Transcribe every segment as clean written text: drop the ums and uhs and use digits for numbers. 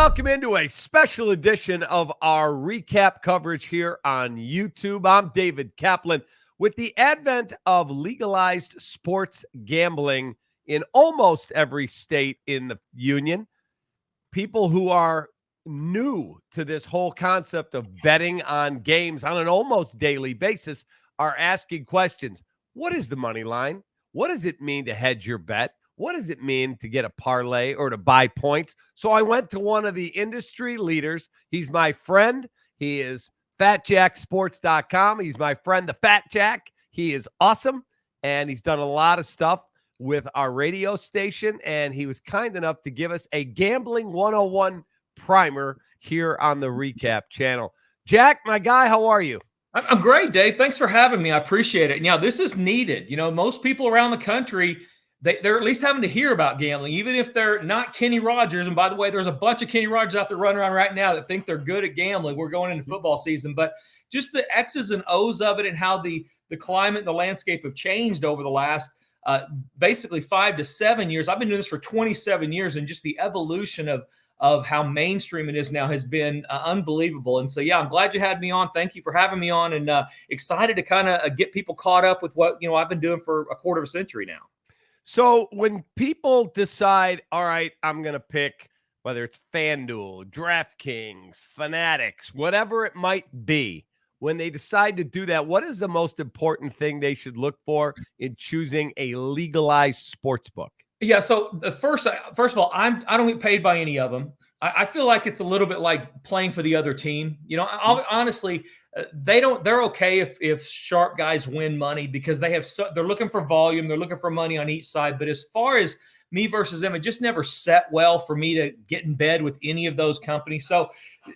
welcome into a special edition of our recap coverage here on YouTube. I'm David Kaplan. With the advent of legalized sports gambling in almost every state in the union, people who are new to this whole concept of betting on games on an almost daily basis are asking questions. What is the money line? What does it mean to hedge your bet? What does it mean to get a parlay or to buy points? So I went to one of the industry leaders. He's my friend. He is FatJackSports.com. He's my friend, the Fat Jack. He is awesome, and he's done a lot of stuff with our radio station, and he was kind enough to give us a Gambling 101 primer here on the Recap channel. Jack, my guy, how are you? I'm great, Dave. Thanks for having me. I appreciate it. Now, this is needed. Most people around the country, they're at least having to hear about gambling, even if they're not Kenny Rogers. And by the way, there's a bunch of Kenny Rogers out there running around right now that think they're good at gambling. We're going into football season, but just the X's and O's of it and how the climate and the landscape have changed over the last basically 5 to 7 years. I've been doing this for 27 years, and just the evolution of how mainstream it is now has been unbelievable. And so, yeah, I'm glad you had me on. Thank you for having me on, and excited to kind of get people caught up with what I've been doing for a quarter of a century now. So when people decide, all right, I'm going to pick, whether it's FanDuel, DraftKings, Fanatics, whatever it might be, when they decide to do that, what is the most important thing they should look for in choosing a legalized sports book? Yeah, so first of all, I don't get paid by any of them. I feel like it's a little bit like playing for the other team. Honestly, they're okay if sharp guys win money because they're looking for volume, they're looking for money on each side. But as far as me versus them, it just never set well for me to get in bed with any of those companies. So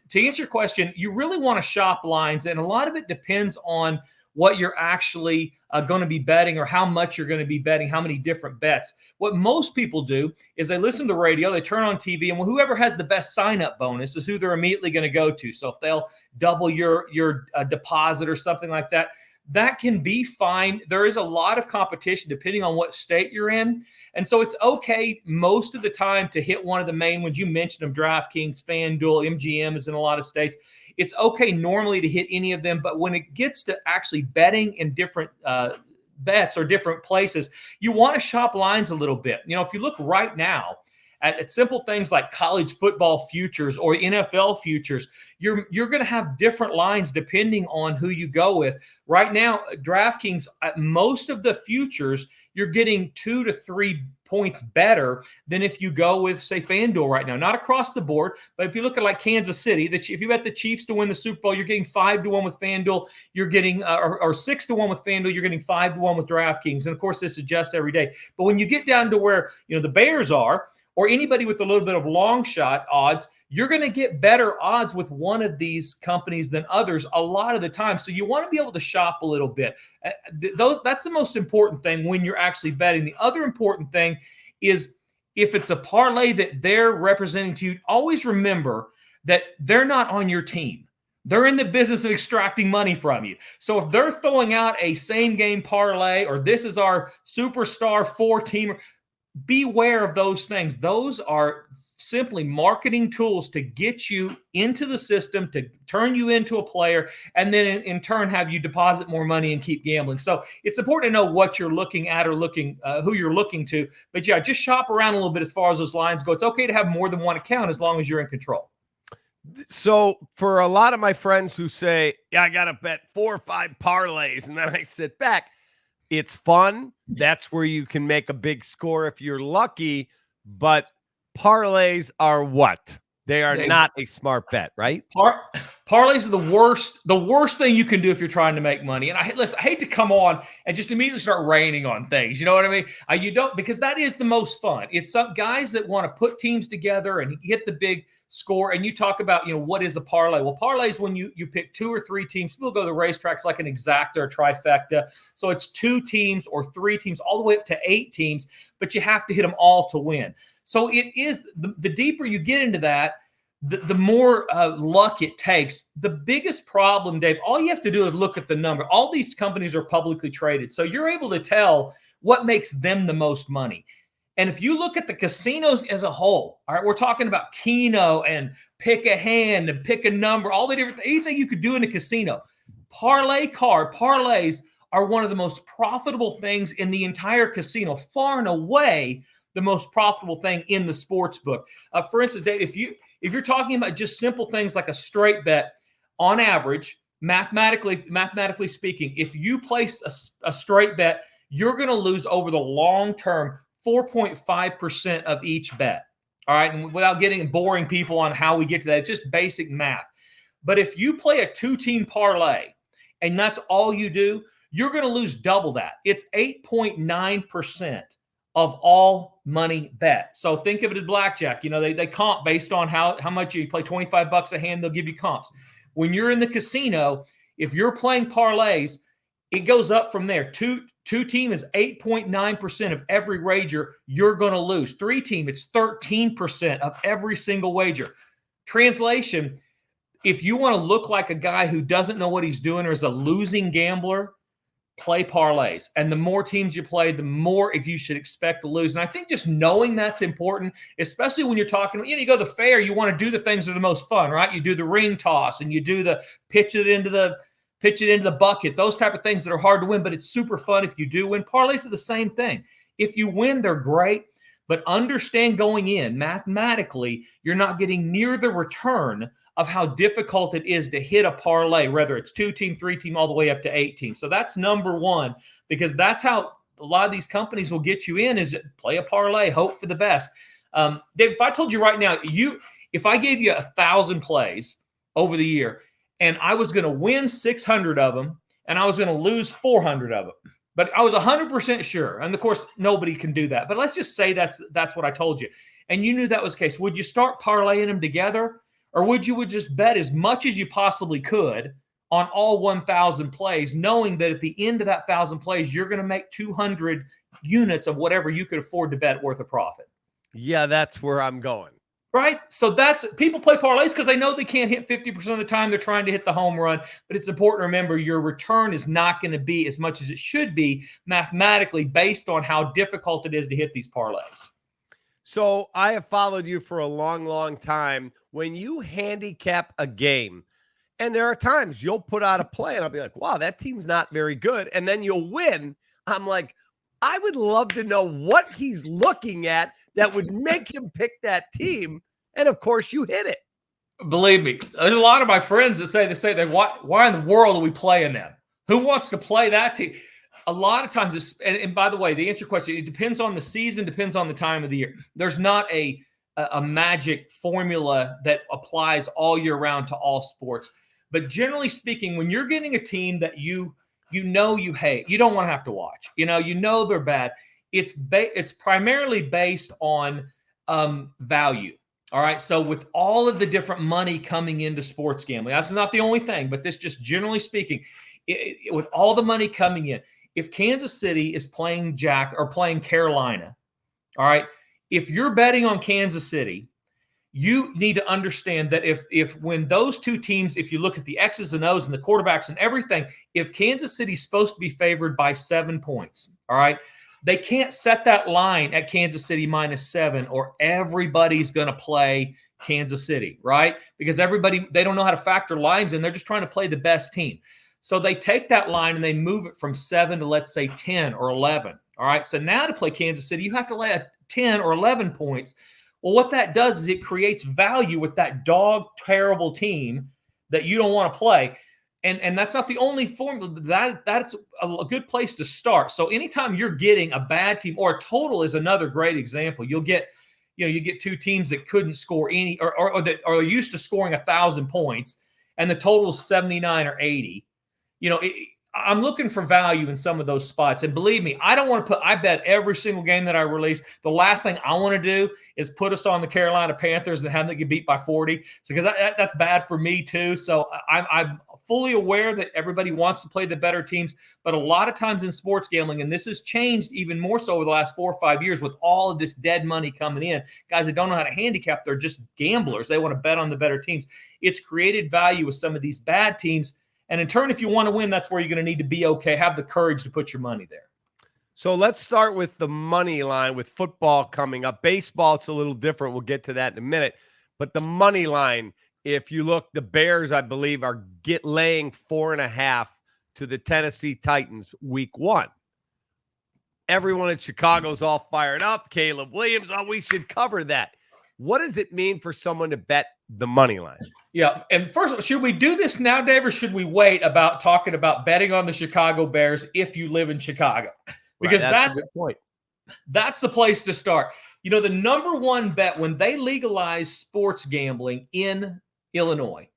to answer your question, you really want to shop lines, and a lot of it depends on what you're actually going to be betting or how much you're going to be betting, how many different bets. What most people do is they listen to the radio, they turn on TV, and whoever has the best sign-up bonus is who they're immediately going to go to. So if they'll double your deposit or something like that, that can be fine. There is a lot of competition depending on what state you're in. And so it's okay most of the time to hit one of the main ones. You mentioned them, DraftKings, FanDuel, MGM is in a lot of states. It's okay normally to hit any of them, but when it gets to actually betting in different bets or different places, you want to shop lines a little bit. If you look right now at simple things like college football futures or NFL futures, you're going to have different lines depending on who you go with. Right now, DraftKings, at most of the futures, you're getting 2 to 3 points better than if you go with, say, FanDuel right now. Not across the board, but if you look at like Kansas City, if you bet the Chiefs to win the Super Bowl, you're getting 5-1 with FanDuel. You're getting or 6-1 with FanDuel. You're getting 5-1 with DraftKings, and of course, this adjusts every day. But when you get down to where the Bears are, or anybody with a little bit of long shot odds, you're going to get better odds with one of these companies than others a lot of the time. So you want to be able to shop a little bit. That's the most important thing when you're actually betting. The other important thing is if it's a parlay that they're representing to you, always remember that they're not on your team. They're in the business of extracting money from you. So if they're throwing out a same game parlay, or this is our superstar 4-teamer, beware of those things. Those are simply marketing tools to get you into the system, to turn you into a player, and then in turn have you deposit more money and keep gambling. So it's important to know what you're looking at or who you're looking to. But yeah, just shop around a little bit as far as those lines go. It's okay to have more than one account as long as you're in control. So for a lot of my friends who say, yeah, I got to bet 4 or 5 parlays, and then I sit back, it's fun. That's where you can make a big score if you're lucky. But parlays are what? They are not a smart bet, right? Parlays are the worst thing you can do if you're trying to make money. And I hate to come on and just immediately start raining on things. You know what I mean? You don't, because that is the most fun. It's some guys that want to put teams together and hit the big score. And you talk about, what is a parlay? Well, parlay is when you pick 2 or 3 teams. People go to the racetracks like an exacta or trifecta. So it's 2 teams or 3 teams, all the way up to 8 teams, but you have to hit them all to win. So it is the deeper you get into that, the more luck it takes. The biggest problem, Dave, all you have to do is look at the number. All these companies are publicly traded, so you're able to tell what makes them the most money. And if you look at the casinos as a whole, all right, we're talking about Keno and pick a hand and pick a number, all the different, anything you could do in a casino. Parlays are one of the most profitable things in the entire casino, far and away the most profitable thing in the sports book. For instance, Dave, if you're talking about just simple things like a straight bet, on average, mathematically speaking, if you place a straight bet, you're going to lose over the long term 4.5% of each bet. All right, and without getting boring people on how we get to that, it's just basic math. But if you play a 2-team parlay and that's all you do, you're going to lose double that. It's 8.9% of all money bet. So think of it as blackjack. They comp based on how much you play. $25 a hand, they'll give you comps. When you're in the casino, if you're playing parlays, it goes up from there. Two-team is 8.9% of every wager you're going to lose. 3-team, it's 13% of every single wager. Translation, if you want to look like a guy who doesn't know what he's doing or is a losing gambler, play parlays. And the more teams you play, the more you should expect to lose. And I think just knowing that's important, especially when you're talking, you go to the fair, you want to do the things that are the most fun, right? You do the ring toss and you do the pitch it into the bucket, those type of things that are hard to win, but it's super fun if you do win. Parlays are the same thing. If you win, they're great, but understand going in, mathematically, you're not getting near the return of how difficult it is to hit a parlay, whether it's 2-team, 3-team, all the way up to 8-team. So that's number one, because that's how a lot of these companies will get you in, is play a parlay, hope for the best. Dave, if I told you right now, if I gave you 1,000 plays over the year and I was going to win 600 of them and I was going to lose 400 of them, but I was 100% sure, and of course, nobody can do that, but let's just say that's what I told you, and you knew that was the case, would you start parlaying them together? Or would you just bet as much as you possibly could on all 1,000 plays, knowing that at the end of that 1,000 plays, you're going to make 200 units of whatever you could afford to bet worth of profit? Yeah, that's where I'm going. Right? So people play parlays because they know they can't hit 50% of the time. They're trying to hit the home run. But it's important to remember your return is not going to be as much as it should be mathematically based on how difficult it is to hit these parlays. So I have followed you for a long, long time. When you handicap a game, and there are times you'll put out a play and I'll be like, wow, that team's not very good. And then you'll win. I'm like, I would love to know what he's looking at that would make him pick that team. And of course you hit it. Believe me, there's a lot of my friends that say why in the world are we playing them? Who wants to play that team? A lot of times, and by the way, to answer your question, it depends on the season, depends on the time of the year. There's not a magic formula that applies all year round to all sports. But generally speaking, when you're getting a team that you hate, you don't want to have to watch. They're bad. It's primarily based on value. All right. So with all of the different money coming into sports gambling, that's not the only thing, but this just generally speaking, with all the money coming in. If Kansas City is playing Carolina, all right, if you're betting on Kansas City, you need to understand that if when those two teams, if you look at the X's and O's and the quarterbacks and everything, if Kansas City's supposed to be favored by 7 points, all right, they can't set that line at Kansas City -7 or everybody's going to play Kansas City, right? Because they don't know how to factor lines in. They're just trying to play the best team. So they take that line and they move it from 7 to, let's say, 10 or 11. All right. So now to play Kansas City, you have to lay at 10 or 11 points. Well, what that does is it creates value with that dog terrible team that you don't want to play. And that's not the only formula. That's a good place to start. So anytime you're getting a bad team, or a total is another great example. You get two teams that couldn't score any or that are used to scoring 1,000 points and the total is 79 or 80. I'm looking for value in some of those spots. And believe me, I bet every single game that I release, the last thing I want to do is put us on the Carolina Panthers and have them get beat by 40. So because that's bad for me too. So I'm fully aware that everybody wants to play the better teams, but a lot of times in sports gambling, and this has changed even more so over the last 4 or 5 years with all of this dead money coming in, guys that don't know how to handicap, they're just gamblers. They want to bet on the better teams. It's created value with some of these bad teams. And in turn, if you want to win, that's where you're going to need to be okay. Have the courage to put your money there. So let's start with the money line with football coming up. Baseball, it's a little different. We'll get to that in a minute. But the money line, if you look, the Bears, I believe, are laying 4.5 to the Tennessee Titans week 1. Everyone in Chicago's all fired up. Caleb Williams, we should cover that. What does it mean for someone to bet the money line? Yeah, and first of all, should we do this now, Dave, or should we wait about talking about betting on the Chicago Bears if you live in Chicago? Because that's a good point. That's the place to start. The number one bet when they legalized sports gambling in Illinois,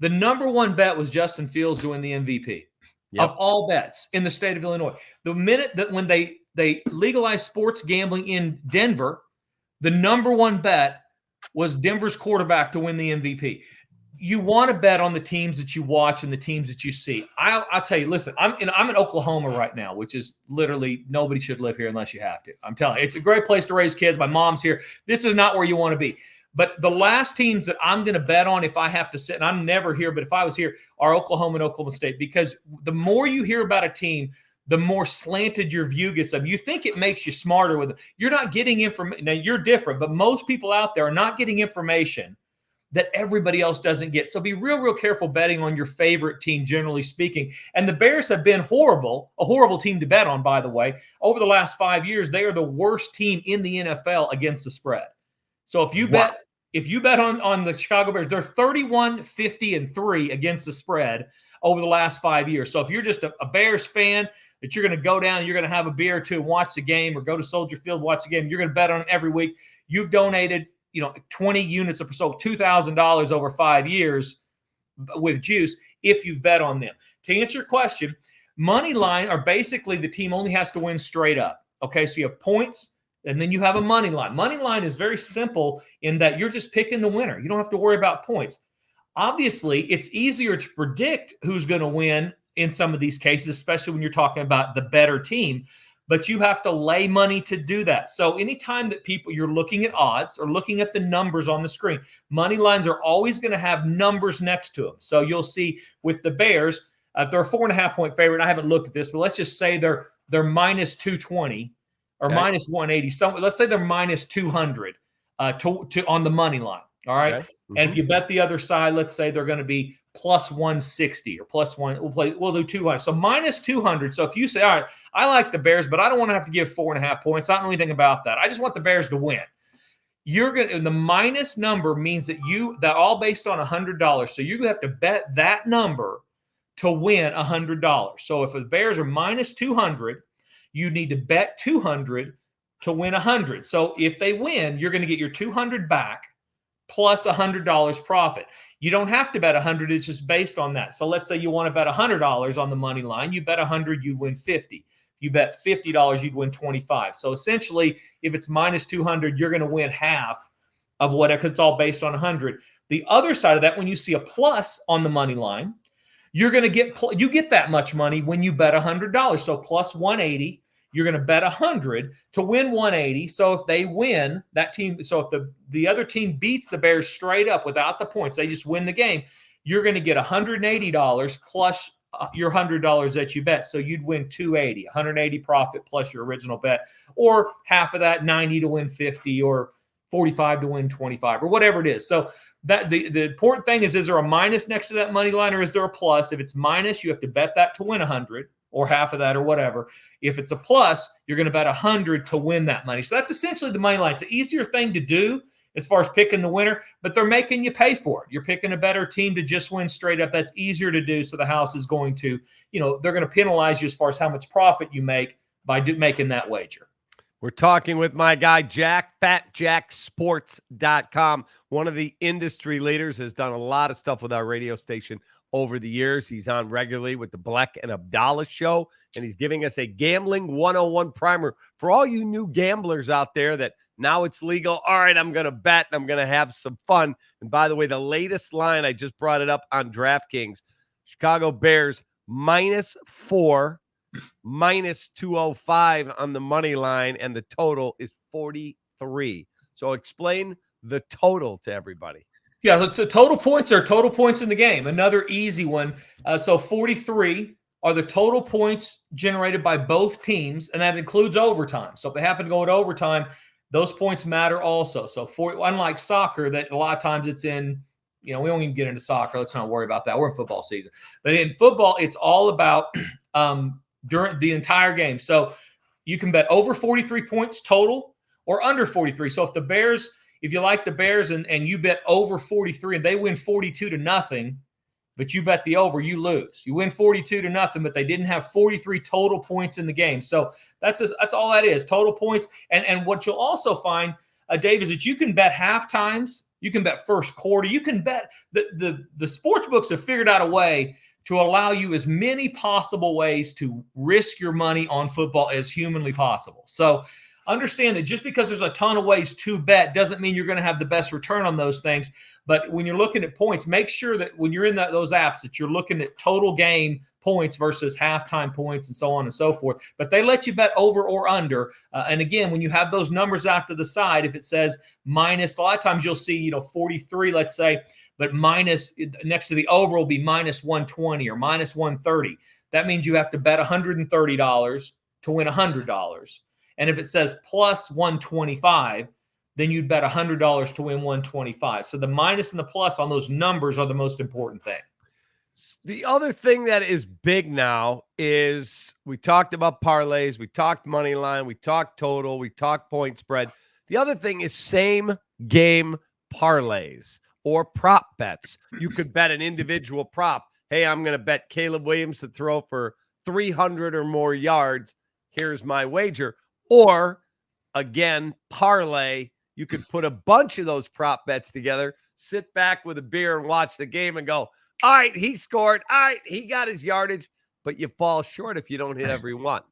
the number one bet was Justin Fields to win the MVP of all bets in the state of Illinois. The minute that when they legalized sports gambling in Denver, the number one bet was Denver's quarterback to win the MVP. You want to bet on the teams that you watch and the teams that you see. I'll tell you, listen, I'm in Oklahoma right now, which is literally nobody should live here unless you have to. I'm telling you, it's a great place to raise kids. My mom's here. This is not where you want to be. But the last teams that I'm going to bet on if I have to sit, and I'm never here, but if I was here, are Oklahoma and Oklahoma State. Because the more you hear about a team, the more slanted your view gets of. You think it makes you smarter with them. You're not getting information. Now, you're different, but most people out there are not getting information that everybody else doesn't get. So be real, real careful betting on your favorite team, generally speaking. And the Bears have been horrible, a horrible team to bet on, by the way. Over the last 5 years, they are the worst team in the NFL against the spread. So if you bet on the Chicago Bears, they're 31, 50, and 3 against the spread over the last 5 years. So if you're just a Bears fan that you're going to go down, you're going to have a beer or two and watch the game, or go to Soldier Field, watch the game, you're going to bet on it every week. You've donated 20 units of so $2,000 over 5 years with juice if you've bet on them. To answer your question, money line are basically the team only has to win straight up. Okay, so you have points, and then you have a money line. Money line is very simple in that you're just picking the winner. You don't have to worry about points. Obviously, it's easier to predict who's going to win in some of these cases, especially when you're talking about the better team. But you have to lay money to do that. So anytime that you're looking at odds or looking at the numbers on the screen, money lines are always going to have numbers next to them. So you'll see with the Bears, they're a 4.5-point favorite. I haven't looked at this, but let's just say they're minus 220 or minus 180. So let's say they're minus 200 on the money line. All right. Okay. Mm-hmm. And if you bet the other side, let's say they're going to be plus 160 or plus one. We'll do 200. So minus 200. So if you say, all right, I like the Bears, but I don't want to have to give 4.5 points. I don't know anything about that. I just want the Bears to win. The minus number means that all based on $100. So you have to bet that number to win $100. So if the Bears are minus 200, you need to bet 200 to win 100. So if they win, you're going to get your 200 back plus $100 profit. You don't have to bet 100. It's just based on that. So let's say you want to bet $100 on the money line. You bet 100, you'd win 50. You bet $50, you'd win 25. So essentially, if it's minus 200, you're going to win half of whatever, because it's all based on 100. The other side of that, when you see a plus on the money line, you're going to get that much money when you bet $100. So plus 180. You're going to bet 100 to win 180. So if they win, that team, so if the other team beats the Bears straight up without the points, they just win the game, you're going to get $180 plus your $100 that you bet. So you'd win 280, 180 profit plus your original bet, or half of that, 90 to win 50, or 45 to win 25, or whatever it is. So that the important thing is there a minus next to that money line, or is there a plus? If it's minus, you have to bet that to win 100. Or half of that, or whatever. If it's a plus, you're going to bet 100 to win that money. So that's essentially the money line. It's an easier thing to do as far as picking the winner, but they're making you pay for it. You're picking a better team to just win straight up. That's easier to do. So the house is going to, they're going to penalize you as far as how much profit you make by making that wager. We're talking with my guy, Jack, FatJackSports.com. One of the industry leaders, has done a lot of stuff with our radio station over the years. He's on regularly with the Black and Abdallah show, and he's giving us a gambling 101 primer for all you new gamblers out there that now it's legal. All right, I'm going to bet and I'm going to have some fun. And by the way, the latest line, I just brought it up on DraftKings, Chicago Bears -4, -205 on the money line, and the total is 43. So explain the total to everybody. Yeah, so total points are total points in the game. Another easy one. So 43 are the total points generated by both teams, and that includes overtime. So if they happen to go into overtime, those points matter also. So unlike soccer, that a lot of times it's in, we won't even get into soccer. Let's not worry about that. We're in football season. But in football, it's all about during the entire game. So you can bet over 43 points total or under 43. So if you like the Bears and you bet over 43 and they win 42-0, but you bet the over, you lose. You win 42-0, but they didn't have 43 total points in the game. So that's all that is, total points. And what you'll also find, Dave, is that you can bet half times, you can bet first quarter, you can bet the sports books have figured out a way to allow you as many possible ways to risk your money on football as humanly possible. So understand that just because there's a ton of ways to bet doesn't mean you're going to have the best return on those things. But when you're looking at points, make sure that when you're in those apps that you're looking at total game points versus halftime points and so on and so forth. But they let you bet over or under. And again, when you have those numbers out to the side, if it says minus, a lot of times you'll see, 43, let's say, but minus next to the over will be minus 120 or minus 130. That means you have to bet $130 to win $100. And if it says plus 125, then you'd bet $100 to win 125. So the minus and the plus on those numbers are the most important thing. The other thing that is big now is we talked about parlays, we talked money line, we talked total, we talked point spread. The other thing is same game parlays or prop bets. You could bet an individual prop. Hey, I'm going to bet Caleb Williams to throw for 300 or more yards. Here's my wager. Or, again, parlay. You could put a bunch of those prop bets together, sit back with a beer and watch the game and go, all right, he scored. All right, he got his yardage, but you fall short if you don't hit every one.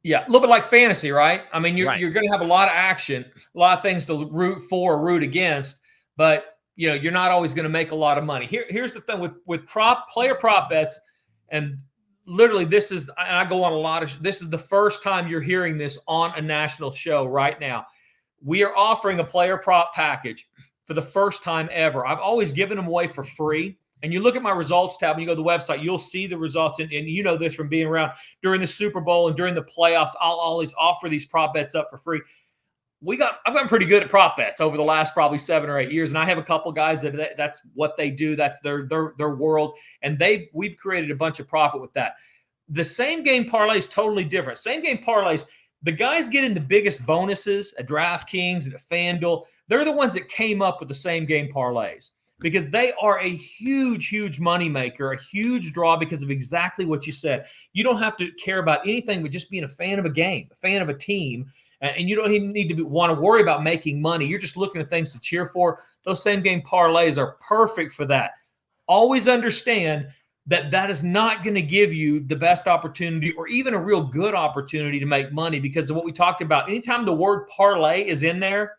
Yeah, a little bit like fantasy, right? I mean, you're Right. going to have a lot of action, a lot of things to root for or root against, but you're not always going to make a lot of money. Here's the thing with player prop bets, and literally this is the first time you're hearing this on a national show right now. We are offering a player prop package for the first time ever. I've always given them away for free. And you look at my results tab, and you go to the website, you'll see the results. And you know this from being around during the Super Bowl and during the playoffs. I'll always offer these prop bets up for free. I've gotten pretty good at prop bets over the last probably 7 or 8 years. And I have a couple guys that's what they do. That's their world. And we've created a bunch of profit with that. The same game parlay is totally different. Same game parlays, the guys getting the biggest bonuses at DraftKings and at FanDuel, they're the ones that came up with the same game parlays, because they are a huge, huge moneymaker, a huge draw because of exactly what you said. You don't have to care about anything but just being a fan of a game, a fan of a team, and you don't even need to want to worry about making money. You're just looking at things to cheer for. Those same game parlays are perfect for that. Always understand that is not going to give you the best opportunity or even a real good opportunity to make money, because of what we talked about. Anytime the word parlay is in there,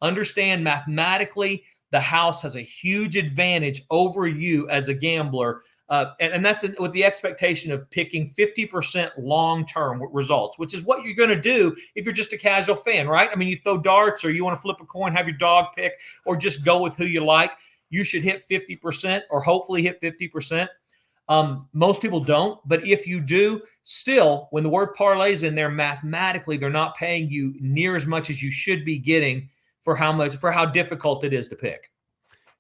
understand mathematically the house has a huge advantage over you as a gambler. And that's with the expectation of picking 50% long-term results, which is what you're going to do if you're just a casual fan, right? I mean, you throw darts or you want to flip a coin, have your dog pick, or just go with who you like. You should hit 50% or hopefully hit 50%. Most people don't, but if you do, still, when the word parlay is in there, mathematically, they're not paying you near as much as you should be getting for how difficult it is to pick.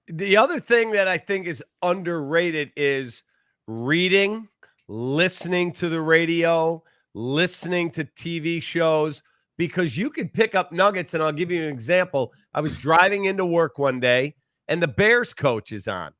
The other thing that I think is underrated is reading, listening to the radio, listening to TV shows, because you can pick up nuggets. And I'll give you an example. I was driving into work one day, and the Bears coach is on,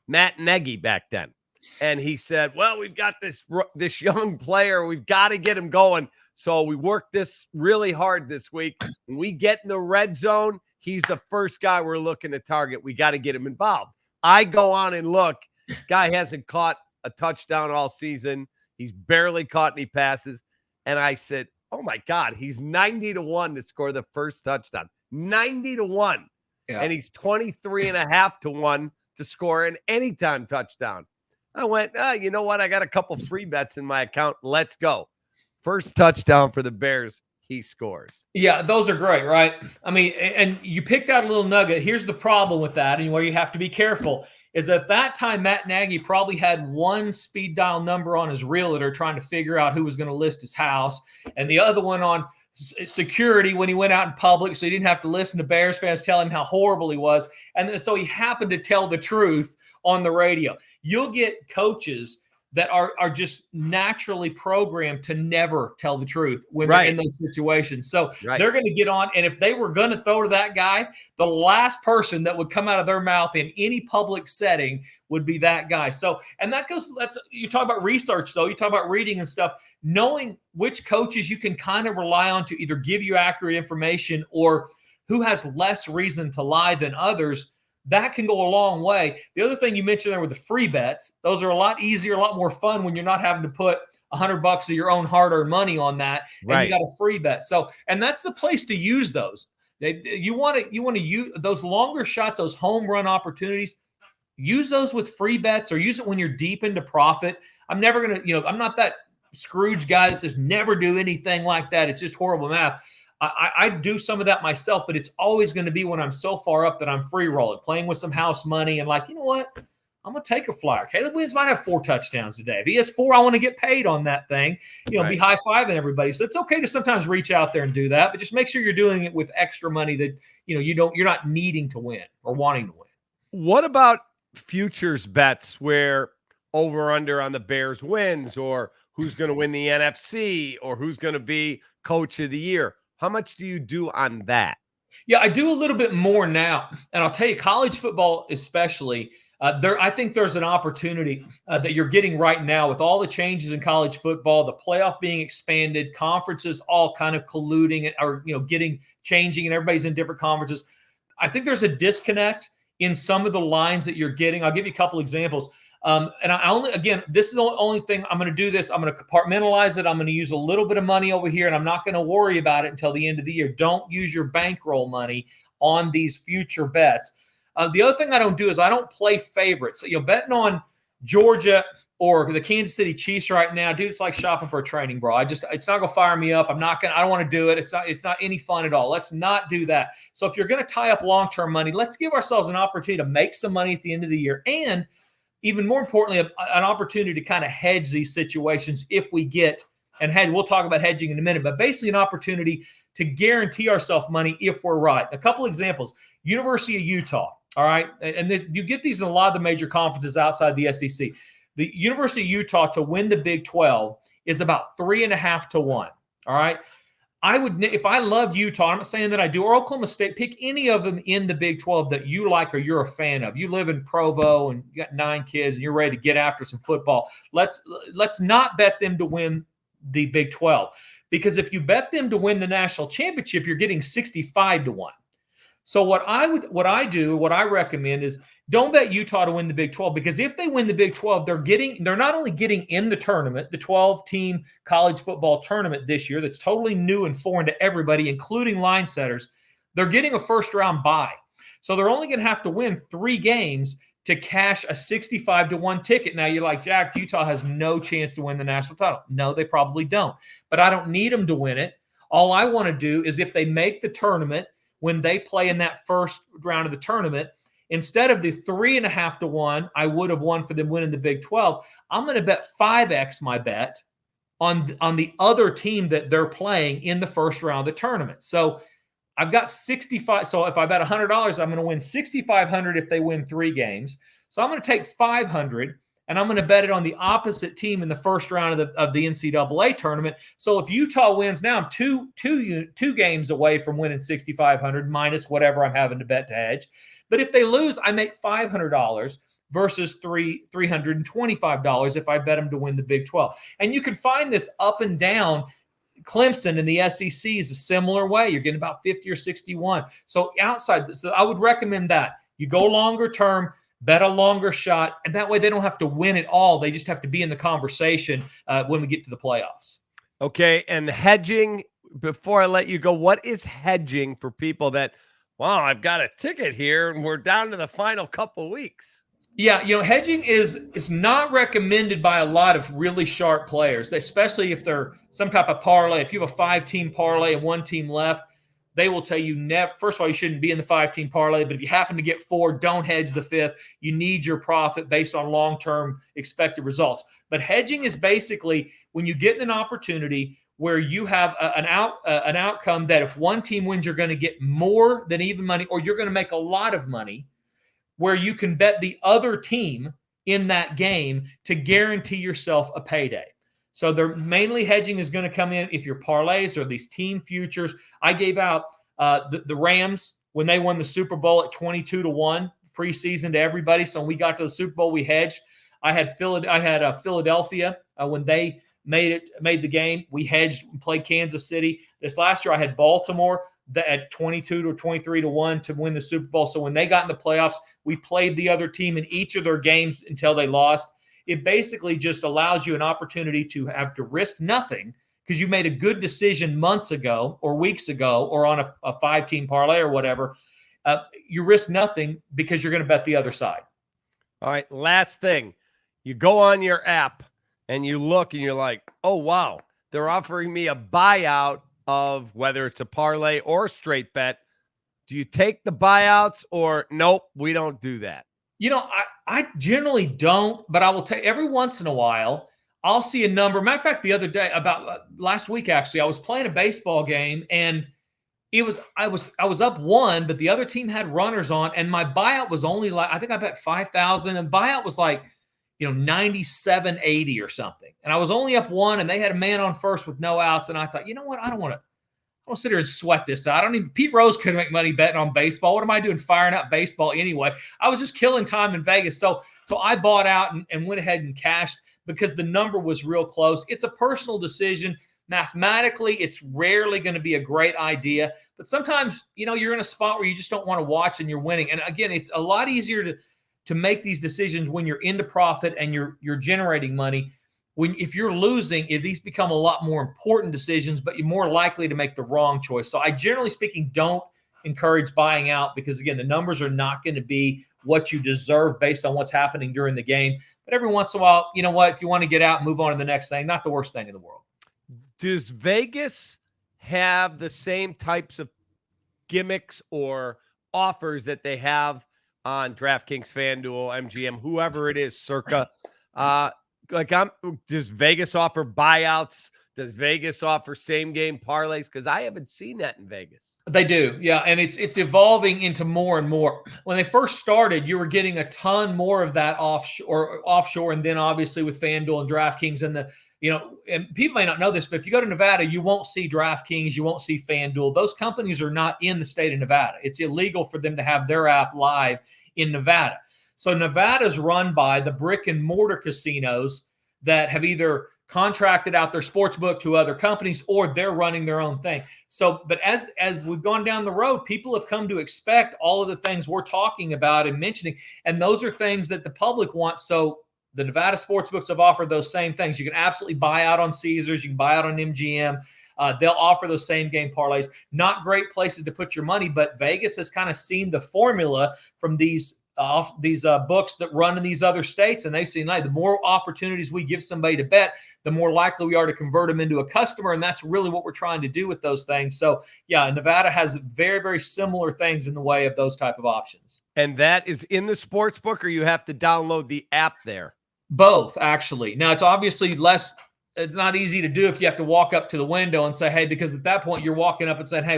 Matt Nagy back then. And he said, well, we've got this young player. We've got to get him going. So we worked this really hard this week. When we get in the red zone, he's the first guy we're looking to target. We got to get him involved. I go on and look. Guy hasn't caught a touchdown all season. He's barely caught any passes. And I said, oh, my God, he's 90-1 to score the first touchdown. 90-1. Yeah. And he's 23.5-1 to score an anytime touchdown. I went, you know what? I got a couple free bets in my account. Let's go. First touchdown for the Bears. he scores. Yeah, those are great, right? I mean, and you picked out a little nugget. Here's the problem with that, and where you have to be careful is at that time, Matt Nagy probably had one speed dial number on his realtor trying to figure out who was going to list his house, and the other one on security when he went out in public, so he didn't have to listen to Bears fans tell him how horrible he was. And so he happened to tell the truth on the radio. You'll get coaches that are just naturally programmed to never tell the truth when they're in those situations. So they're going to get on. And if they were going to throw to that guy, the last person that would come out of their mouth in any public setting would be that guy. So, and you talk about research though, you talk about reading and stuff, knowing which coaches you can kind of rely on to either give you accurate information or who has less reason to lie than others. That can go a long way. The other thing you mentioned there with the free bets, those are a lot easier, a lot more fun when you're not having to put $100 of your own hard-earned money on that, and you got a free bet. So, and that's the place to use those. You want to use those longer shots, those home run opportunities. Use those with free bets, or use it when you're deep into profit. I'm never gonna, I'm not that Scrooge guy that says never do anything like that. It's just horrible math. I do some of that myself, but it's always going to be when I'm so far up that I'm free rolling, playing with some house money, and like, you know what? I'm going to take a flyer. Caleb Williams might have 4 touchdowns today. If he has 4, I want to get paid on that thing, be high-fiving everybody. So it's okay to sometimes reach out there and do that, but just make sure you're doing it with extra money that, you're not needing to win or wanting to win. What about futures bets where over-under on the Bears wins, or who's going to win the NFC, or who's going to be coach of the year? How much do you do on that? Yeah, I do a little bit more now. And I'll tell you, college football especially, I think there's an opportunity that you're getting right now with all the changes in college football, the playoff being expanded, conferences all kind of colluding or changing, and everybody's in different conferences. I think there's a disconnect in some of the lines that you're getting. I'll give you a couple examples. And this is the only thing I'm going to do this. I'm going to compartmentalize it. I'm going to use a little bit of money over here, and I'm not going to worry about it until the end of the year. Don't use your bankroll money on these future bets. The other thing I don't do is I don't play favorites. So, betting on Georgia or the Kansas City Chiefs right now, dude, it's like shopping for a training bra. it's not going to fire me up. I don't want to do it. It's not any fun at all. Let's not do that. So if you're going to tie up long-term money, let's give ourselves an opportunity to make some money at the end of the year. And even more importantly, an opportunity to kind of hedge these situations if we get, and we'll talk about hedging in a minute, but basically an opportunity to guarantee ourselves money if we're right. A couple examples, University of Utah, all right? And you get these in a lot of the major conferences outside the SEC. The University of Utah to win the Big 12 is about 3.5 to 1, all right? If I love Utah, I'm not saying that I do, or Oklahoma State, pick any of them in the Big 12 that you like or you're a fan of. You live in Provo and you got 9 kids and you're ready to get after some football. Let's not bet them to win the Big 12, because if you bet them to win the national championship, you're getting 65 to 1. So what I recommend is don't bet Utah to win the Big 12, because if they win the Big 12, they're not only getting in the tournament, the 12-team college football tournament this year that's totally new and foreign to everybody, including line setters, they're getting a first-round bye. So they're only going to have to win 3 games to cash a 65 to 1 ticket. Now you're like, Jack, Utah has no chance to win the national title. No, they probably don't. But I don't need them to win it. All I want to do is if they make the tournament, when they play in that first round of the tournament, instead of the 3.5 to 1 I would have won for them winning the Big 12, I'm going to bet 5x my bet on the other team that they're playing in the first round of the tournament. So I've got 65. So if I bet $100, I'm going to win 6,500 if they win 3 games. So I'm going to take 500 and I'm going to bet it on the opposite team in the first round of the NCAA tournament. So if Utah wins, now I'm two games away from winning 6,500 minus whatever I'm having to bet to hedge. But if they lose, I make $500 versus $325 if I bet them to win the Big 12. And you can find this up and down. Clemson in the SEC is a similar way. You're getting about 50 or 61. So so I would recommend that. You go longer term, bet a longer shot, and that way they don't have to win it all. They just have to be in the conversation when we get to the playoffs. Okay, and hedging, before I let you go, what is hedging for people that, wow, I've got a ticket here and we're down to the final couple weeks? Yeah, hedging is not recommended by a lot of really sharp players, especially if they're some type of parlay. If you have a 5-team parlay and one team left, they will tell you never. First of all, you shouldn't be in the 5-team parlay, but if you happen to get 4, don't hedge the 5th. You need your profit based on long-term expected results. But hedging is basically when you get an opportunity where you have an outcome that if one team wins, you're going to get more than even money, or you're going to make a lot of money, where you can bet the other team in that game to guarantee yourself a payday. So they're mainly hedging is going to come in if your parlays or these team futures. I gave out the Rams when they won the Super Bowl at 22-1 preseason to everybody. So when we got to the Super Bowl, we hedged. I had Philadelphia when they made the game. We hedged and played Kansas City. This last year, I had Baltimore at 22-23-1 to win the Super Bowl. So when they got in the playoffs, we played the other team in each of their games until they lost. It basically just allows you an opportunity to have to risk nothing because you made a good decision months ago or weeks ago or on a 5-team parlay or whatever. You risk nothing because you're going to bet the other side. All right, last thing. You go on your app and you look and you're like, oh, wow, they're offering me a buyout of whether it's a parlay or a straight bet. Do you take the buyouts or nope, we don't do that? I generally don't, but I will take every once in a while, I'll see a number. Matter of fact, the other day, about last week, actually, I was playing a baseball game and I was up 1, but the other team had runners on, and my buyout was only like, I think I bet 5,000, and buyout was like, 97.80 or something. And I was only up 1, and they had a man on first with no outs. And I thought, you know what? I don't want to sit here and sweat this out. Pete Rose couldn't make money betting on baseball. What am I doing firing up baseball anyway? I was just killing time in Vegas. So I bought out and went ahead and cashed because the number was real close. It's a personal decision. Mathematically, it's rarely going to be a great idea. But sometimes, you're in a spot where you just don't want to watch and you're winning. And again, it's a lot easier to make these decisions when you're into profit and you're generating money. If you're losing, these become a lot more important decisions, but you're more likely to make the wrong choice. So I generally speaking don't encourage buying out because, again, the numbers are not going to be what you deserve based on what's happening during the game. But every once in a while, you know what? If you want to get out and move on to the next thing, not the worst thing in the world. Does Vegas have the same types of gimmicks or offers that they have on DraftKings, FanDuel, MGM, whoever it is, Circa? Does Vegas offer buyouts? Does Vegas offer same game parlays? Because I haven't seen that in Vegas. They do, yeah, and it's evolving into more and more. When they first started, you were getting a ton more of that offshore, and then obviously with FanDuel and DraftKings and and people may not know this, but if you go to Nevada, you won't see DraftKings, you won't see FanDuel. Those companies are not in the state of Nevada. It's illegal for them to have their app live in Nevada. So Nevada's run by the brick and mortar casinos that have either contracted out their sports book to other companies or they're running their own thing. So, but as we've gone down the road, people have come to expect all of the things we're talking about and mentioning, and those are things that the public wants. So the Nevada sports books have offered those same things. You can absolutely buy out on Caesars. You can buy out on MGM. They'll offer those same game parlays. Not great places to put your money, but Vegas has kind of seen the formula from these books that run in these other states, and they've seen the more opportunities we give somebody to bet, the more likely we are to convert them into a customer, and that's really what we're trying to do with those things. So, yeah, Nevada has very, very similar things in the way of those type of options. And that is in the sports book, or you have to download the app there? Both, actually. Now, it's obviously it's not easy to do if you have to walk up to the window and say, hey, because at that point you're walking up and saying, hey,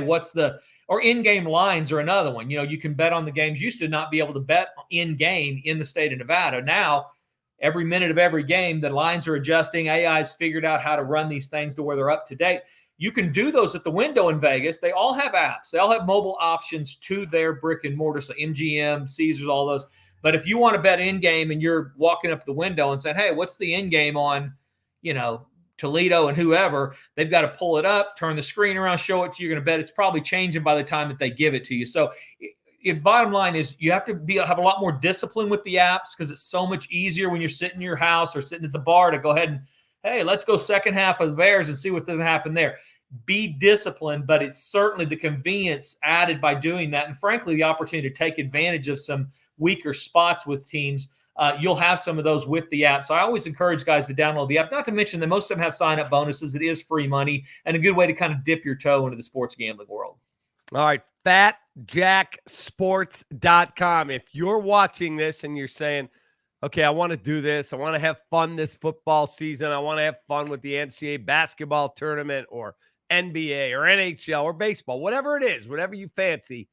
or in-game lines are another one. You can bet on the games. Used to not be able to bet in-game in the state of Nevada. Now, every minute of every game, the lines are adjusting. AI's figured out how to run these things to where they're up to date. You can do those at the window in Vegas. They all have apps. They all have mobile options to their brick and mortar. So MGM, Caesars, all those. But if you want to bet in-game and you're walking up the window and saying, hey, what's the in-game on, Toledo and whoever, they've got to pull it up, turn the screen around, show it to you. You're going to bet it's probably changing by the time that they give it to you. So bottom line is you have to have a lot more discipline with the apps because it's so much easier when you're sitting in your house or sitting at the bar to go ahead and, hey, let's go second half of the Bears and see what doesn't happen there. Be disciplined, but it's certainly the convenience added by doing that. And frankly, the opportunity to take advantage of some weaker spots with teams you'll have some of those with the app. So I always encourage guys to download the app, not to mention that most of them have sign-up bonuses. It is free money and a good way to kind of dip your toe into the sports gambling world. All right, fatjacksports.com. If you're watching this and you're saying, okay, I want to do this, I want to have fun this football season, I want to have fun with the NCAA basketball tournament or NBA or NHL or baseball, whatever it is, whatever you fancy,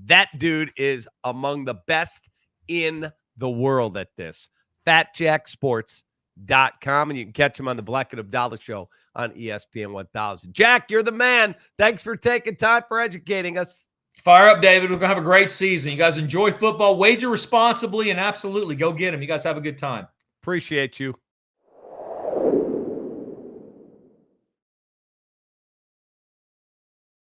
that dude is among the best in the world at this. fatjacksports.com, and you can catch him on the Black and Abdallah show on ESPN 1000. Jack, you're the man. Thanks for taking time for educating us. Fire up, David. We're going to have a great season. You guys enjoy football, wager responsibly, and absolutely go get them. You guys have a good time. Appreciate you.